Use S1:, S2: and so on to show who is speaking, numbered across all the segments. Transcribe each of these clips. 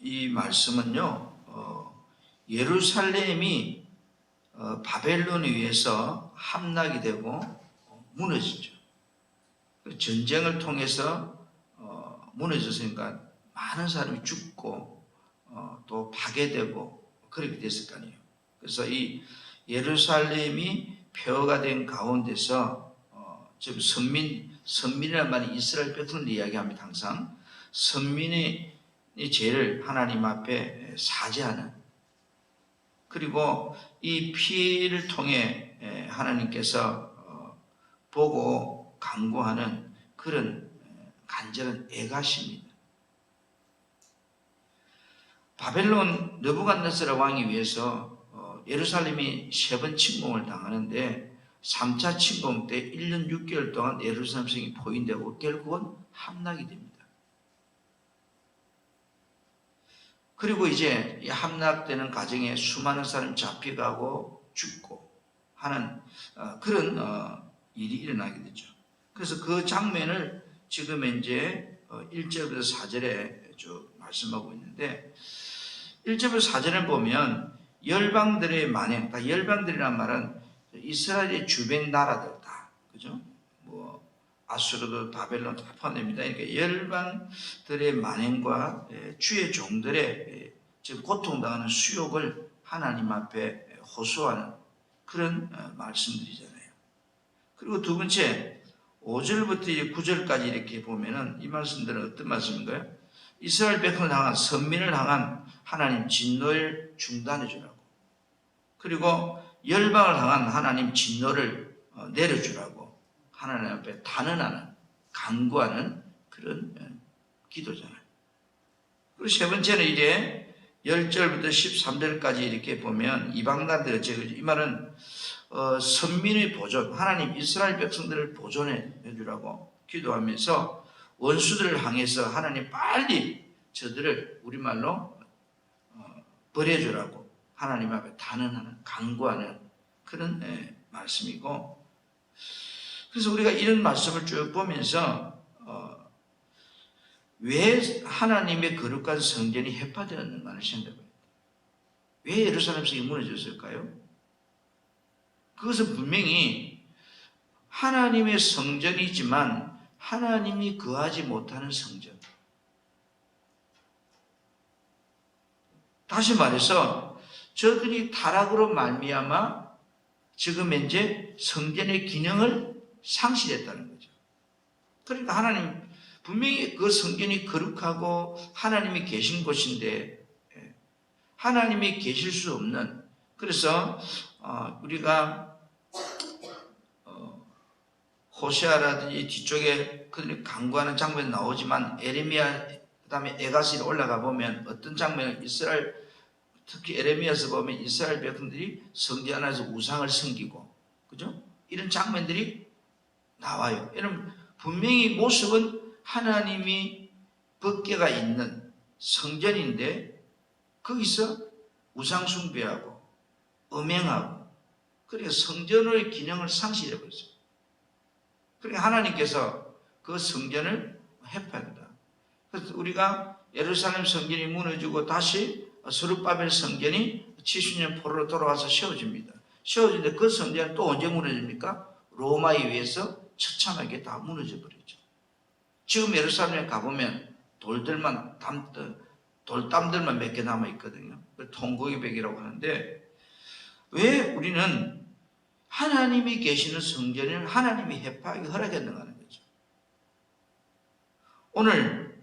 S1: 이 말씀은요, 예루살렘이 바벨론에 의해서 함락이 되고 무너지죠. 전쟁을 통해서 무너졌으니까 많은 사람이 죽고 또 파괴되고 그렇게 됐을 거 아니에요. 그래서 이 예루살렘이 폐허가 된 가운데서 지금 선민이라는 말이 이스라엘 백성을 이야기합니다. 항상 선민의 죄를 하나님 앞에 사죄하는, 그리고 이 피해를 통해 하나님께서 보고 간구하는 그런 간절한 애가십니다. 바벨론 느부갓네살 왕이 위해서 예루살렘이 3번 침공을 당하는데 3차 침공 때 1년 6개월 동안 예루살렘 성이 포위되고 결국은 함락이 됩니다. 그리고 이제 이 함락되는 과정에 수많은 사람이 잡혀가고 죽고 하는 그런 일이 일어나게 되죠. 그래서 그 장면을 지금 이제 1절부터 4절에 쭉 말씀하고 있는데, 1절부터 4절을 보면 열방들의 만행, 열방들이란 말은 이스라엘의 주변 나라들 다, 그죠? 뭐 아수르도 바벨론 다 포함됩니다. 그러니까 열방들의 만행과 주의 종들의 지금 고통당하는 수욕을 하나님 앞에 호소하는 그런 말씀들이잖아요. 그리고 두 번째 5절부터 9절까지 이렇게 보면은 이 말씀들은 어떤 말씀인가요? 이스라엘 백성을 향한, 선민을 향한 하나님 진노를 중단해 주라고, 그리고 열방을 향한 하나님 진노를 내려주라고 하나님 앞에 단언하는, 간구하는 그런 기도잖아요. 그리고 세 번째는 이제 10절부터 13절까지 이렇게 보면 이방나라들, 이 말은 선민의 보존, 하나님 이스라엘 백성들을 보존해 주라고 기도하면서 원수들을 향해서 하나님 빨리 저들을 우리말로 버려주라고 하나님 앞에 단언하는, 간구하는 그런 말씀이고, 그래서 우리가 이런 말씀을 쭉 보면서 왜 하나님의 거룩한 성전이 해파되었는가를 생각합니다. 왜 예루살렘 성이 무너졌을까요? 그것은 분명히 하나님의 성전이지만 하나님이 거하지 못하는 성전. 다시 말해서 저들이 타락으로 말미암아 지금 현재 성전의 기능을 상실했다는 거죠. 그러니까 하나님 분명히 그 성전이 거룩하고 하나님이 계신 곳인데 하나님이 계실 수 없는, 그래서 우리가 호세아라든지 뒤쪽에 간구하는 장면이 나오지만 에레미야 그다음에 에가시에 올라가 보면 어떤 장면을 이스라엘, 특히 에레미야에서 보면 이스라엘 백성들이 성전 안에서 우상을 섬기고, 그죠? 이런 장면들이 나와요. 여러분 분명히 모습은 하나님이 법궤가 있는 성전인데 거기서 우상 숭배하고 음행하고, 그러니까 성전의 기능을 상실해 버렸어요. 그러니까 하나님께서 그 성전을 해파한다. 그래서 우리가 예루살렘 성전이 무너지고 다시 스룹바벨 성전이 70년 포로로 돌아와서 세워집니다. 세워지는데 그 성전은 또 언제 무너집니까? 로마에 의해서 처참하게 다 무너져 버리죠. 지금 예루살렘에 가보면 돌담들만 몇 개 남아 있거든요. 통곡이백이라고 하는데, 왜 우리는 하나님이 계시는 성전을 하나님이 해파하게 허락했는가 하는 거죠. 오늘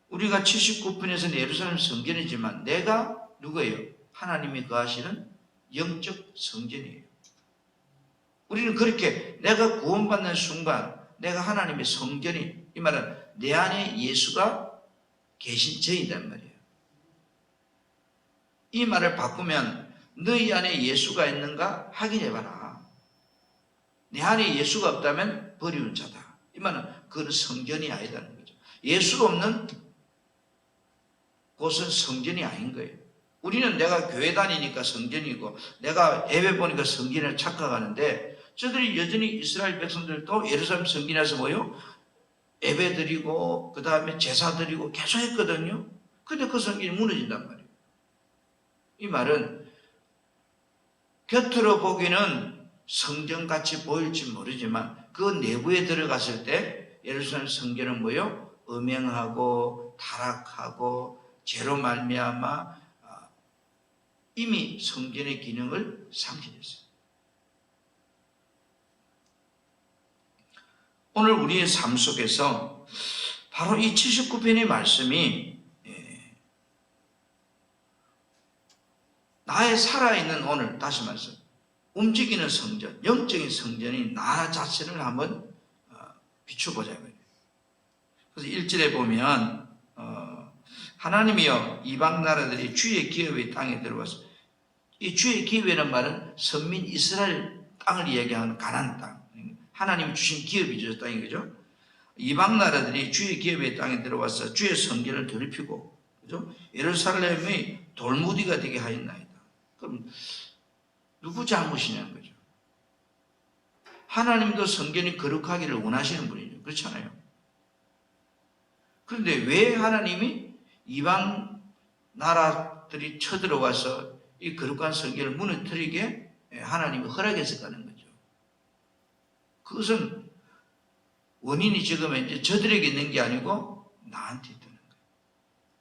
S1: 우리가 79편에서는 예루살렘 성전이지만 내가 누구예요? 하나님이 거하시는 영적 성전이에요. 우리는 그렇게 내가 구원받는 순간 내가 하나님의 성전이, 이 말은 내 안에 예수가 계신 저이란 말이에요. 이 말을 바꾸면 너희 안에 예수가 있는가 확인해봐라. 내 안에 예수가 없다면 버리운 자다. 이 말은 그건 성전이 아니다는 거죠. 예수가 없는 곳은 성전이 아닌 거예요. 우리는 내가 교회 다니니까 성전이고 내가 예배 보니까 성전을 착각하는데, 저들이 여전히 이스라엘 백성들도 예루살렘 성전에서 뭐요? 예배 드리고 그 다음에 제사 드리고 계속 했거든요. 근데 그 성경이 무너진단 말이에요. 이 말은 겉으로 보기는 성전같이 보일지 모르지만 그 내부에 들어갔을 때 예루살렘 성전은 뭐요? 음행하고 타락하고 죄로 말미암아 이미 성전의 기능을 상실했어요. 오늘 우리의 삶 속에서 바로 이 79편의 말씀이 나의 살아있는 오늘, 다시 말해서 움직이는 성전, 영적인 성전이 나 자신을 한번 비춰보자. 그래서 1절에 보면 하나님이여 이방 나라들이 주의 기업의 땅에 들어와서, 이 주의 기업이라는 말은 선민 이스라엘 땅을 이야기하는 가나안 땅, 하나님이 주신 기업이죠, 땅이. 그죠? 이방 나라들이 주의 기업의 땅에 들어와서 주의 성전을 더럽히고, 그죠? 예루살렘의 돌무디가 되게 하였나이다. 그럼 누구 잘못이냐는 거죠. 하나님도 성전이 거룩하기를 원하시는 분이죠. 그렇잖아요. 그런데 왜 하나님이 이방 나라들이 쳐들어와서 이 거룩한 성전을 무너뜨리게 하나님이 허락했었다는 거죠. 그것은 원인이 지금 이제 저들에게 있는 게 아니고 나한테 있다는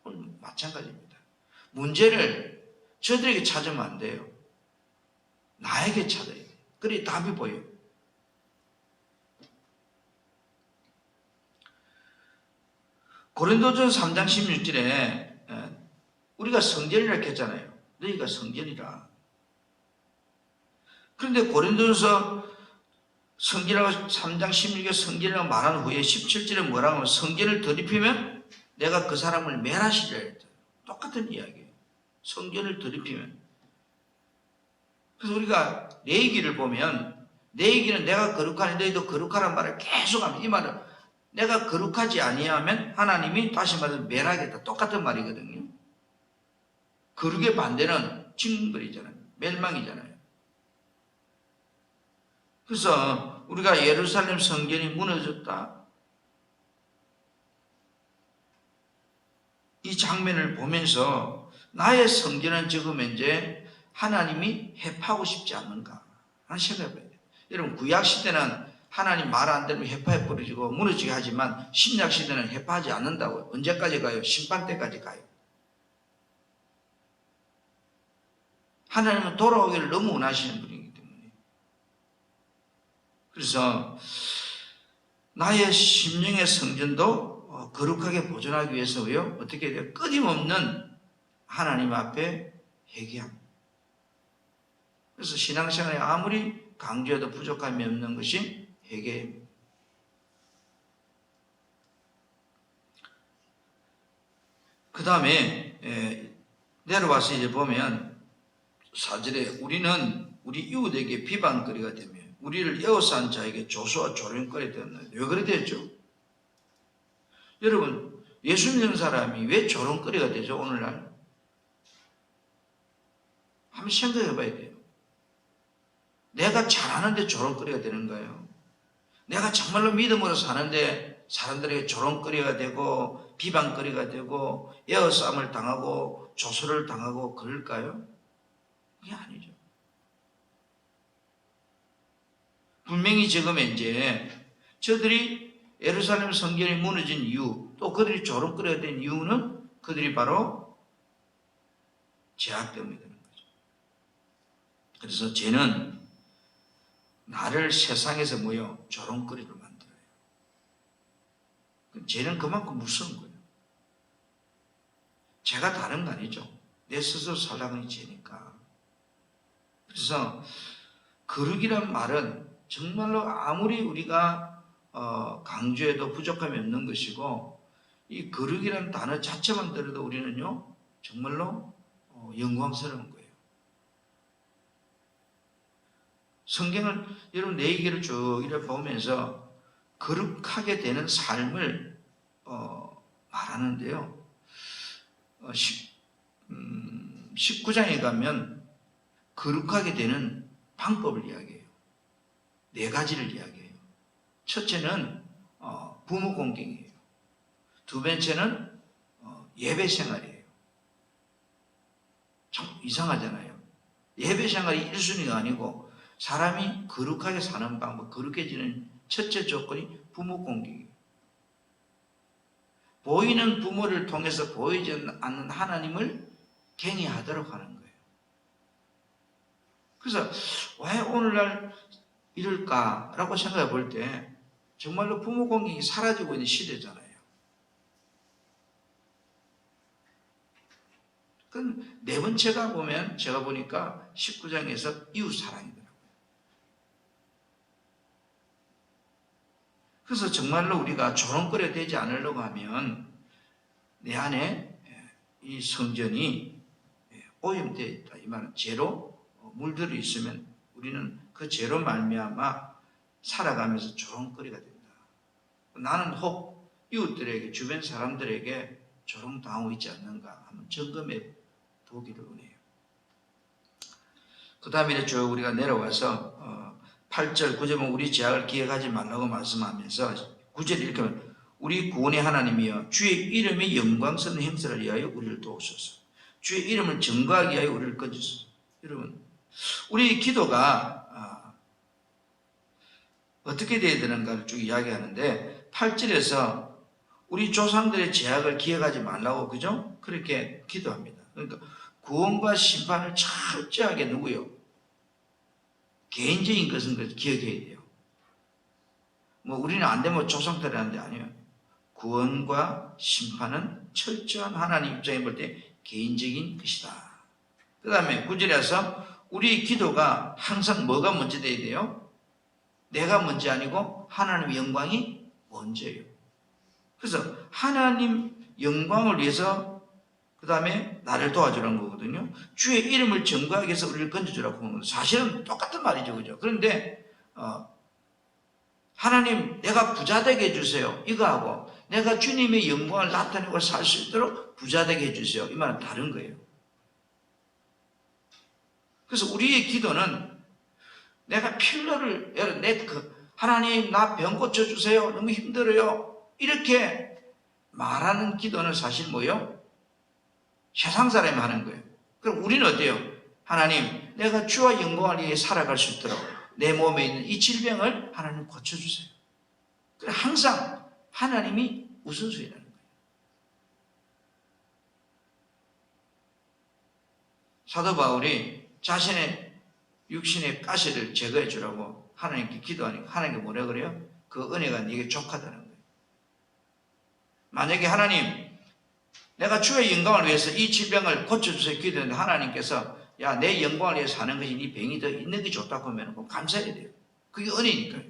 S1: 거예요. 마찬가지입니다. 문제를 저들에게 찾으면 안 돼요. 나에게 찾아야 돼요. 그래 답이 보여요. 고린도전서 3장 16절에 우리가 성전이라 했잖아요. 너희가 성전이라. 그런데 고린도전서 성전이라고 3장 16절에 성전이라고 말한 후에 17절에 뭐라고 하면 성전을 더럽히면 내가 그 사람을 멸하시리라 했잖아요. 똑같은 이야기예요. 성전을 더럽히면. 그래서 우리가 레위기를 보면 레위기는 내가 거룩하니 너희도 거룩하란 말을 계속하면, 이 말은 내가 거룩하지 아니하면 하나님이 다시 말해서 멸하겠다. 똑같은 말이거든요. 거룩의 반대는 징벌이잖아요. 멸망이잖아요. 그래서 우리가 예루살렘 성전이 무너졌다, 이 장면을 보면서 나의 성전은 지금 이제 하나님이 해파하고 싶지 않는가 하는 생각을 해요. 여러분, 구약시대는 하나님 말 안 들으면 해파해버리고 무너지게 하지만 신약시대는 해파하지 않는다고요. 언제까지 가요? 심판 때까지 가요. 하나님은 돌아오기를 너무 원하시는 분이기 때문에. 그래서 나의 심령의 성전도 거룩하게 보존하기 위해서요, 어떻게 돼요? 끊임없는 하나님 앞에 회개함. 그래서 신앙생활에 아무리 강조해도 부족함이 없는 것이 회개입니다. 그 다음에 내려와서 이제 보면 4절에 우리는 우리 이웃에게 비방거리가 되며 우리를 에워싼 자에게 조소와 조롱거리 되었나요? 왜 그래 됐죠? 여러분, 예수 믿는 사람이 왜 조롱거리가 되죠? 오늘날 한번 생각해 봐야 돼요. 내가 잘하는데 조롱거리가 되는 거예요. 내가 정말로 믿음으로 사는데 사람들에게 조롱거리가 되고 비방거리가 되고 에워싸움을 당하고 조소를 당하고 그럴까요? 그게 아니죠. 분명히 지금 이제 저들이 예루살렘 성전이 무너진 이유, 또 그들이 조롱거리가 된 이유는 그들이 바로 죄악 때문에 되는 거죠. 그래서 죄는 나를 세상에서 뭐요? 조롱거리로 만들어요. 죄는 그만큼 무서운 거예요. 죄가 다른 거 아니죠. 내 스스로 살라는 죄니까. 그래서 거룩이란 말은 정말로 아무리 우리가 강조해도 부족함이 없는 것이고, 이 거룩이란 단어 자체만 들어도 우리는요 정말로 영광스러운 거예요. 성경을 여러분 내 얘기를 쭉 이렇게 보면서 거룩하게 되는 삶을 말하는데요. 19장에 가면 거룩하게 되는 방법을 이야기해요. 4가지를 이야기해요. 첫째는 부모 공경이에요. 두 번째는 예배 생활이에요. 참 이상하잖아요. 예배 생활이 1순위가 아니고 사람이 거룩하게 사는 방법, 거룩해지는 첫째 조건이 부모 공경이에요. 보이는 부모를 통해서 보이지 않는 하나님을 경외하도록 하는 거예요. 그래서 왜 오늘날 이럴까라고 생각해 볼 때 정말로 부모 공경이 사라지고 있는 시대잖아요. 그 네 번째가 보면 제가 보니까 19장에서 이웃 사랑이더라고요. 그래서 정말로 우리가 조롱거려 되지 않으려고 하면 내 안에 이 성전이 오염되어 있다. 이 말은 죄로 물들어 있으면 우리는 그 죄로 말미암아 살아가면서 조롱거리가 된다. 나는 혹 이웃들에게 주변 사람들에게 조롱당하고 있지 않는가 한번 점검해 보기를 원해요. 그 다음에 쭉 우리가 내려와서 8절 9절은 우리 죄악을 기억하지 말라고 말씀하면서 9절 이렇게 하면 우리 구원의 하나님이여 주의 이름의 영광스러운 행사를 위하여 우리를 도우소서. 주의 이름을 증거하기 위하여 우리를 건지소서. 여러분 우리 기도가 어떻게 되어야 되는가를 쭉 이야기하는데 8절에서 우리 조상들의 죄악을 기억하지 말라고 그죠? 그렇게 기도합니다. 그러니까 구원과 심판을 철저하게 누구요? 개인적인 것은 기억해야 돼요. 뭐 우리는 안 되면 조상들이 하는데 아니에요. 구원과 심판은 철저한 하나님 입장에 볼 때 개인적인 것이다. 그 다음에 9절에서 우리 기도가 항상 뭐가 먼저 돼야 돼요? 내가 먼저 아니고 하나님의 영광이 먼저예요. 그래서 하나님 영광을 위해서 그 다음에 나를 도와주라는 거거든요. 주의 이름을 증거하기 위해서 우리를 건져주라고 하는 거예요. 사실은 똑같은 말이죠. 그죠? 그런데 하나님 내가 부자되게 해주세요. 이거하고 내가 주님의 영광을 나타내고 살 수 있도록 부자되게 해주세요. 이 말은 다른 거예요. 그래서 우리의 기도는 내가 필러를 하나님 나 병 고쳐주세요. 너무 힘들어요. 이렇게 말하는 기도는 사실 뭐예요? 세상 사람이 하는 거예요. 그럼 우리는 어때요? 하나님 내가 주와 영광을 위해 살아갈 수 있도록 내 몸에 있는 이 질병을 하나님 고쳐주세요. 그래 항상 하나님이 우선순위라는 거예요. 사도 바울이 자신의 육신의 가시를 제거해 주라고 하나님께 기도하니까 하나님께 뭐라 그래요? 그 은혜가 네게 족하다는 거예요. 만약에 하나님 내가 주의 영광을 위해서 이 질병을 고쳐주세요 기도했는데 하나님께서 야 내 영광을 위해서 사는 것이 네 병이 더 있는 게 좋다고 하면 감사해야 돼요. 그게 은혜니까요.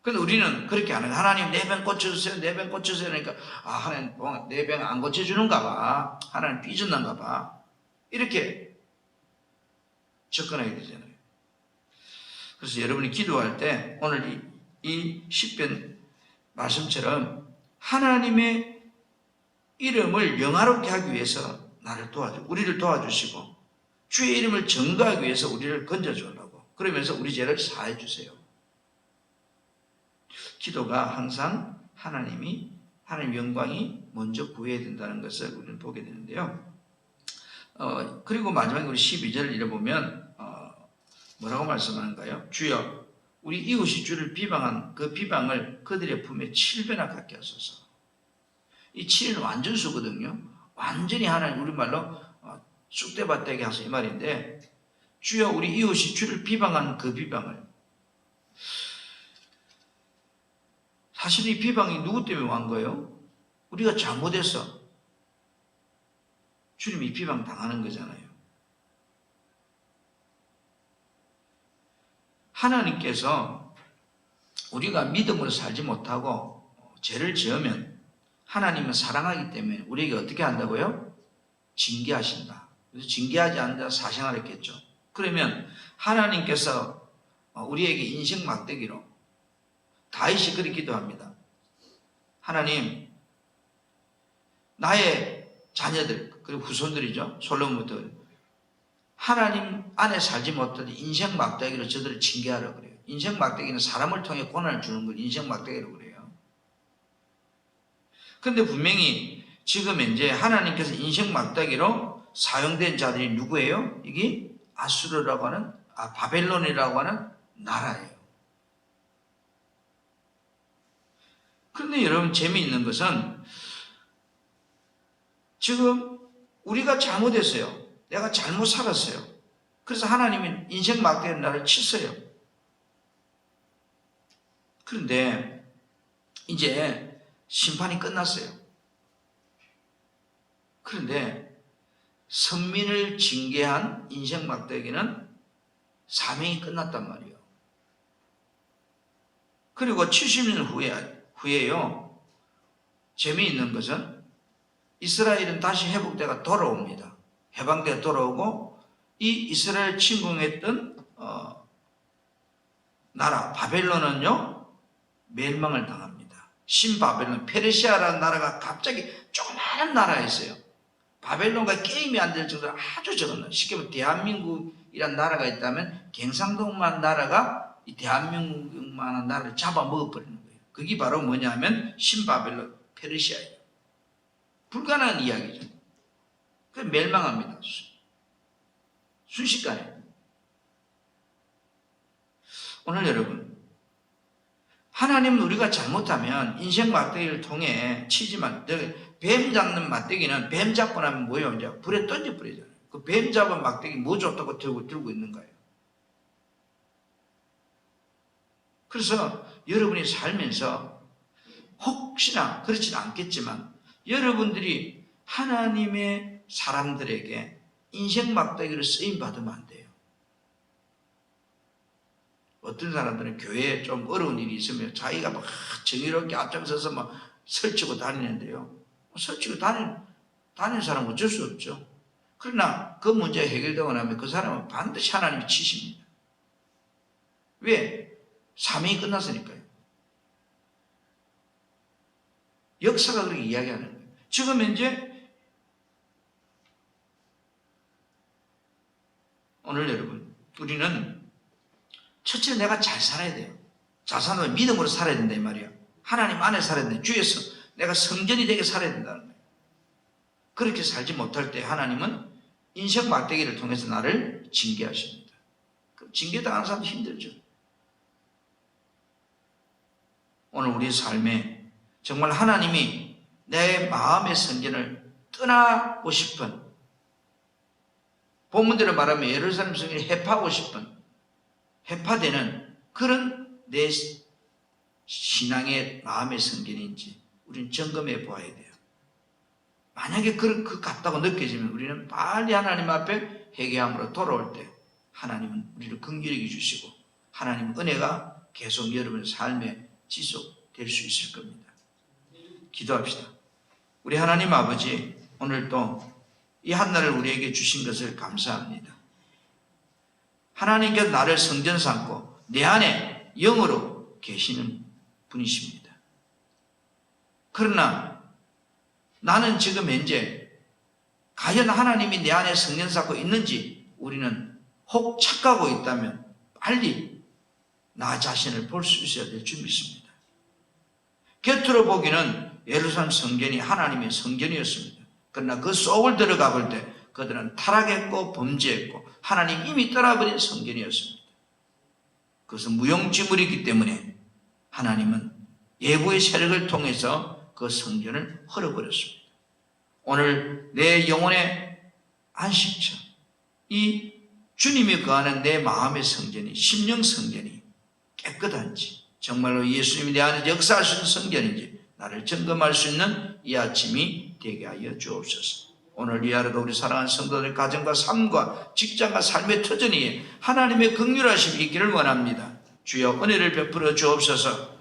S1: 근데 우리는 그렇게 안 해요. 하나님 내 병 고쳐주세요. 내 병 고쳐주세요. 그러니까 하나님 내 병 안 고쳐주는가 봐. 하나님 삐졌는가 봐. 이렇게 접근하게 되잖아요. 그래서 여러분이 기도할 때 오늘 이 시편 말씀처럼 하나님의 이름을 영화롭게 하기 위해서 우리를 도와주시고 주의 이름을 증거하기 위해서 우리를 건져주려고 그러면서 우리 죄를 사해 주세요. 기도가 항상 하나님 영광이 먼저 구해야 된다는 것을 우리는 보게 되는데요. 그리고 마지막에 우리 12절을 읽어보면 뭐라고 말씀하는가요? 주여 우리 이웃이 주를 비방한 그 비방을 그들의 품에 7배나 갖게 하소서. 이 7은 완전수거든요. 완전히 하나님 우리말로 쑥대밭되게 하소서 이 말인데 주여 우리 이웃이 주를 비방한 그 비방을 사실 이 비방이 누구 때문에 왔는 거예요? 우리가 잘못해서 주님이 비방 당하는 거잖아요. 하나님께서 우리가 믿음으로 살지 못하고 죄를 지으면 하나님은 사랑하기 때문에 우리에게 어떻게 한다고요? 징계하신다. 그래서 징계하지 않는다 사생활했겠죠. 그러면 하나님께서 우리에게 인생 막대기로 다윗이 그렇게 기도합니다. 하나님 나의 자녀들 그리고 후손들이죠. 솔로몬부터 하나님 안에 살지 못하는 인생 막대기로 저들을 징계하라고 그래요. 인생 막대기는 사람을 통해 고난을 주는 걸 인생 막대기라고 그래요. 그런데 분명히 지금 이제 하나님께서 인생 막대기로 사용된 자들이 누구예요? 이게 아수르라고 하는 바벨론이라고 하는 나라예요. 그런데 여러분 재미있는 것은 지금 우리가 잘못했어요. 내가 잘못 살았어요. 그래서 하나님이 인생 막대는 나를 쳤어요. 그런데 이제 심판이 끝났어요. 그런데 선민을 징계한 인생 막대기는 사명이 끝났단 말이에요. 그리고 70년 후에요. 재미있는 것은 이스라엘은 다시 회복대가 돌아옵니다. 해방대가 돌아오고 이 이스라엘 침공했던 나라 바벨론은요 멸망을 당합니다. 신바벨론 페르시아라는 나라가 갑자기 조그마한 나라였어요. 바벨론과 게임이 안 될 정도로 아주 적은 나라. 쉽게 말하면 대한민국이란 나라가 있다면 갱상동만 나라가 이 대한민국만한 나라를 잡아먹어버리는 거예요. 그게 바로 뭐냐면 신바벨론 페르시아예요. 불가능한 이야기죠. 그 멸망합니다. 순식간에. 오늘 여러분, 하나님은 우리가 잘못하면 인생 막대기를 통해 치지만 뱀 잡는 막대기는 뱀 잡고 나면 뭐예요? 이제 불에 던져버리잖아요. 그 뱀 잡은 막대기 뭐 좋다고 들고 있는 거예요. 그래서 여러분이 살면서 혹시나 그렇지는 않겠지만 여러분들이 하나님의 사람들에게 인생 막대기를 쓰임받으면 안 돼요. 어떤 사람들은 교회에 좀 어려운 일이 있으면 자기가 막 정의롭게 앞장서서 막 설치고 다니는데요. 설치고 다니는 사람은 어쩔 수 없죠. 그러나 그 문제가 해결되고 나면 그 사람은 반드시 하나님이 치십니다. 왜? 사명이 끝났으니까요. 역사가 그렇게 이야기하는 거예요. 지금 현재 오늘 여러분 우리는 첫째 내가 잘 살아야 돼요. 잘 사는 믿음으로 살아야 된다 이 말이야. 하나님 안에 살아야 된다. 주에서 내가 성전이 되게 살아야 된다는 거예요. 그렇게 살지 못할 때 하나님은 인생 막대기를 통해서 나를 징계하십니다. 징계당하는 사람도 힘들죠. 오늘 우리의 삶에 정말 하나님이 내 마음의 성전을 떠나고 싶은, 본문대로 말하면 예루살렘 성전을 해파하고 싶은, 해파되는 그런 내 신앙의 마음의 성전인지 우리는 점검해 보아야 돼요. 만약에 그 같다고 느껴지면 우리는 빨리 하나님 앞에 회개함으로 돌아올 때 하나님은 우리를 긍휼히 주시고 하나님의 은혜가 계속 여러분의 삶에 지속될 수 있을 겁니다. 기도합시다. 우리 하나님 아버지, 오늘도 이 한날을 우리에게 주신 것을 감사합니다. 하나님께서 나를 성전 삼고 내 안에 영으로 계시는 분이십니다. 그러나 나는 지금 현재 과연 하나님이 내 안에 성전 삼고 있는지 우리는 혹 착각하고 있다면 빨리 나 자신을 볼 수 있어야 될 줄 믿습니다. 겉으로 보기는 예루살렘 성전이 하나님의 성전이었습니다. 그러나 그 속을 들어가 볼 때 그들은 타락했고 범죄했고 하나님 이미 떠나버린 성전이었습니다. 그것은 무용지물이기 때문에 하나님은 예부의 세력을 통해서 그 성전을 헐어버렸습니다. 오늘 내 영혼의 안식처, 이 주님이 거하는 내 마음의 성전이, 심령 성전이 깨끗한지, 정말로 예수님이 내 안에 역사할 수 있는 성전인지 나를 점검할 수 있는 이 아침이 되게 하여 주옵소서. 오늘 이 하루도 우리 사랑하는 성도들의 가정과 삶과 직장과 삶의 터전이 하나님의 긍휼하심이 있기를 원합니다. 주여 은혜를 베풀어 주옵소서.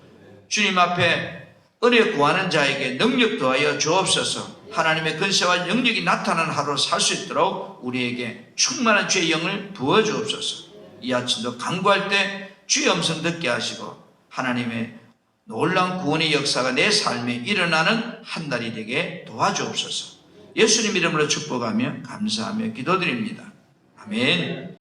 S1: 주님 앞에 은혜 구하는 자에게 능력 더하여 주옵소서. 하나님의 근세와 영역이 나타나는 하루로 살 수 있도록 우리에게 충만한 주의 영을 부어 주옵소서. 이 아침도 간구할 때 주의 음성 듣게 하시고 하나님의 놀라운 구원의 역사가 내 삶에 일어나는 한 날이 되게 도와주옵소서. 예수님 이름으로 축복하며 감사하며 기도드립니다. 아멘.